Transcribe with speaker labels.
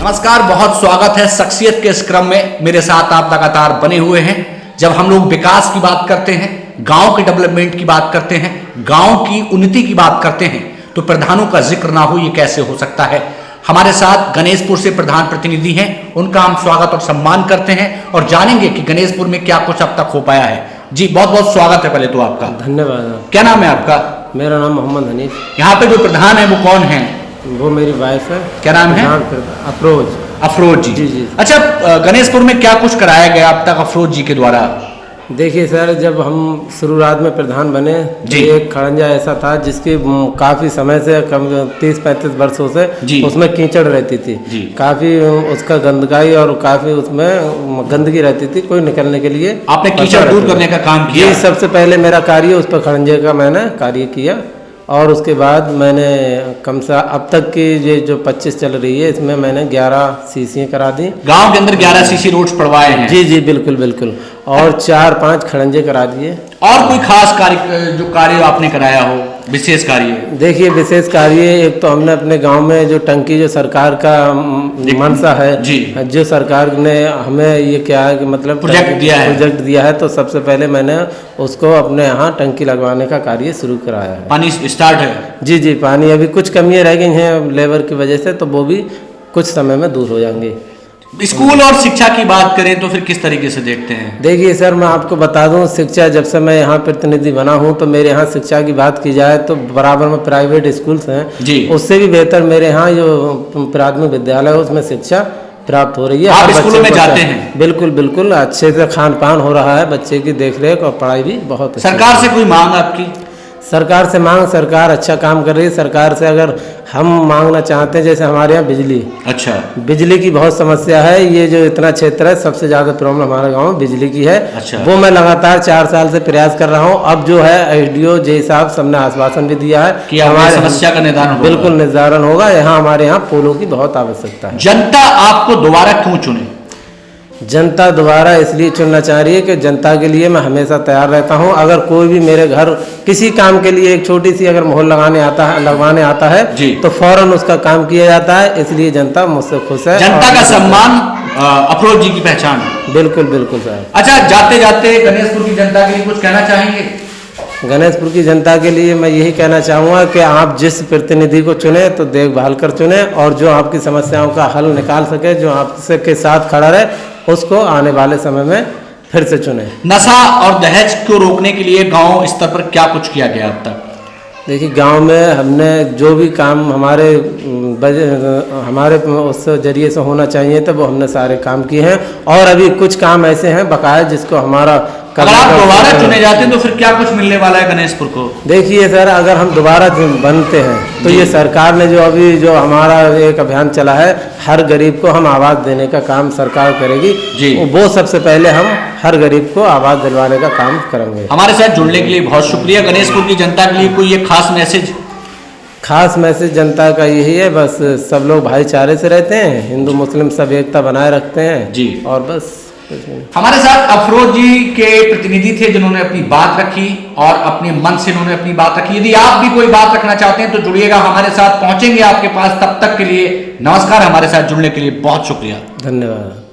Speaker 1: नमस्कार, बहुत स्वागत है शख्सियत के इस क्रम में। मेरे साथ आप लगातार बने हुए हैं। जब हम लोग विकास की बात करते हैं, गांव के डेवलपमेंट की बात करते हैं, गांव की उन्नति की बात करते हैं, तो प्रधानों का जिक्र ना हो ये कैसे हो सकता है। हमारे साथ गणेशपुर से प्रधान प्रतिनिधि हैं, उनका हम स्वागत और सम्मान करते हैं और जानेंगे कि गणेशपुर में क्या कुछ अब तक हो पाया है। जी बहुत बहुत स्वागत है पहले तो आपका।
Speaker 2: धन्यवाद।
Speaker 1: क्या नाम है आपका?
Speaker 2: मेरा नाम मोहम्मद हनीफ।
Speaker 1: यहाँ पे जो प्रधान है वो कौन है?
Speaker 2: वो मेरी वाइफ है।
Speaker 1: क्या नाम है?
Speaker 2: अफरोज।
Speaker 1: अफरोज जी।
Speaker 2: जी जी।
Speaker 1: अच्छा, गणेशपुर में क्या कुछ कराया गया अब तक अफरोज जी के द्वारा?
Speaker 2: देखिए सर, जब हम शुरुआत में प्रधान बने तो एक खड़ंजा ऐसा था जिसकी काफ़ी समय से, कम 30-35 वर्षों से उसमें कीचड़ रहती थी, काफ़ी उसका गंदगाई और काफ़ी उसमें गंदगी रहती थी, कोई निकलने के लिए।
Speaker 1: आपने कीचड़ दूर करने का काम किया?
Speaker 2: जी, सबसे पहले मेरा कार्य उस पर खड़ंजे का मैंने कार्य किया और उसके बाद मैंने कम से अब तक की ये जो 25 चल रही है इसमें मैंने 11 सीसी करा दी।
Speaker 1: गांव के अंदर 11 सीसी रोड्स पड़वाए हैं?
Speaker 2: जी जी, बिल्कुल बिल्कुल। और 4-5 खड़ंजे करा दिए।
Speaker 1: और कोई खास कार्य जो कार्य आपने कराया हो, विशेष कार्य?
Speaker 2: देखिए, विशेष कार्य एक तो हमने अपने गांव में जो टंकी, जो सरकार का मनसा है जी, जो सरकार ने हमें ये क्या है कि मतलब प्रोजेक्ट दिया है, तो सबसे पहले मैंने उसको अपने यहाँ टंकी लगवाने का कार्य शुरू कराया है।
Speaker 1: पानी स्टार्ट है? जी
Speaker 2: जी, पानी अभी कुछ कमियाँ रह गई हैं लेबर की वजह से, तो वो भी कुछ समय में दूर हो जाएंगे।
Speaker 1: स्कूल और शिक्षा की बात करें तो फिर किस तरीके से देखते हैं?
Speaker 2: देखिए सर, मैं आपको बता दूं, शिक्षा जब से मैं यहाँ प्रतिनिधि बना हूँ तो मेरे यहाँ शिक्षा की बात की जाए तो बराबर में प्राइवेट स्कूल्स हैं जी, उससे भी बेहतर मेरे यहाँ जो प्राथमिक विद्यालय है उसमें शिक्षा प्राप्त हो रही है।
Speaker 1: आप स्कूलों में जाते हैं?
Speaker 2: बिल्कुल बिल्कुल, अच्छे से खान पान हो रहा है, बच्चे की देखरेख और पढ़ाई भी बहुत।
Speaker 1: सरकार से कोई मांग आपकी?
Speaker 2: सरकार से मांग, सरकार अच्छा काम कर रही है। सरकार से अगर हम मांगना चाहते हैं, जैसे हमारे यहाँ बिजली, अच्छा, बिजली की बहुत समस्या है। ये जो इतना क्षेत्र है, सबसे ज्यादा प्रॉब्लम हमारे गांव में बिजली की है। अच्छा। वो मैं लगातार 4 साल से प्रयास कर रहा हूँ। अब जो है एसडीओ जे साहब सबने आश्वासन भी दिया है
Speaker 1: कि हमारी समस्या का निदान
Speaker 2: बिल्कुल निर्धारण होगा। यहाँ हमारे यहाँ पोलों की बहुत आवश्यकता है।
Speaker 1: जनता आपको दोबारा क्यों चुने?
Speaker 2: जनता दोबारा इसलिए चुनना चाह रही है कि जनता के लिए मैं हमेशा तैयार रहता हूं। अगर कोई भी मेरे घर किसी काम के लिए एक छोटी सी अगर मोहर लगवाने आता है तो फौरन उसका काम किया जाता है, इसलिए जनता मुझसे खुश है।
Speaker 1: जनता का सम्मान अफरोज जी की पहचान।
Speaker 2: बिल्कुल बिल्कुल सर।
Speaker 1: अच्छा, जाते जाते गणेशपुर की जनता के लिए कुछ कहना चाहेंगे?
Speaker 2: गणेशपुर की जनता के लिए मैं यही कहना चाहूँगा कि आप जिस प्रतिनिधि को चुने तो देखभाल कर चुने और जो आपकी समस्याओं का हल निकाल सके, जो आपसे के साथ खड़ा रहे, उसको आने वाले समय में फिर से चुने। नशा और दहेज को रोकने के लिए गांव स्तर पर क्या कुछ किया गया अब तक? देखिए, गांव में हमने जो भी काम हमारे उस जरिए से होना चाहिए था वो हमने सारे काम किए हैं और अभी कुछ काम ऐसे हैं बकाया जिसको हमारा।
Speaker 1: अगर आप दोबारा चुने जाते हैं तो फिर क्या कुछ मिलने वाला है गणेशपुर को?
Speaker 2: देखिए सर, अगर हम दोबारा बनते हैं तो ये सरकार ने जो हमारा एक अभियान चला है, हर गरीब को हम आवाज देने का काम सरकार करेगी जी। वो सबसे पहले हम हर गरीब को आवाज दिलवाने का काम करेंगे।
Speaker 1: हमारे साथ जुड़ने के लिए बहुत शुक्रिया। गणेशपुर की जनता के लिए कोई एक खास मैसेज?
Speaker 2: खास मैसेज जनता का यही है, बस सब लोग भाईचारे से रहते हैं, हिंदू मुस्लिम सब एकता बनाए रखते हैं जी, और बस।
Speaker 1: हमारे साथ अफरोज जी के प्रतिनिधि थे जिन्होंने अपनी बात रखी और अपने मन से उन्होंने अपनी बात रखी। यदि आप भी कोई बात रखना चाहते हैं तो जुड़िएगा हमारे साथ, पहुंचेंगे आपके पास। तब तक के लिए नमस्कार, हमारे साथ जुड़ने के लिए बहुत शुक्रिया।
Speaker 2: धन्यवाद।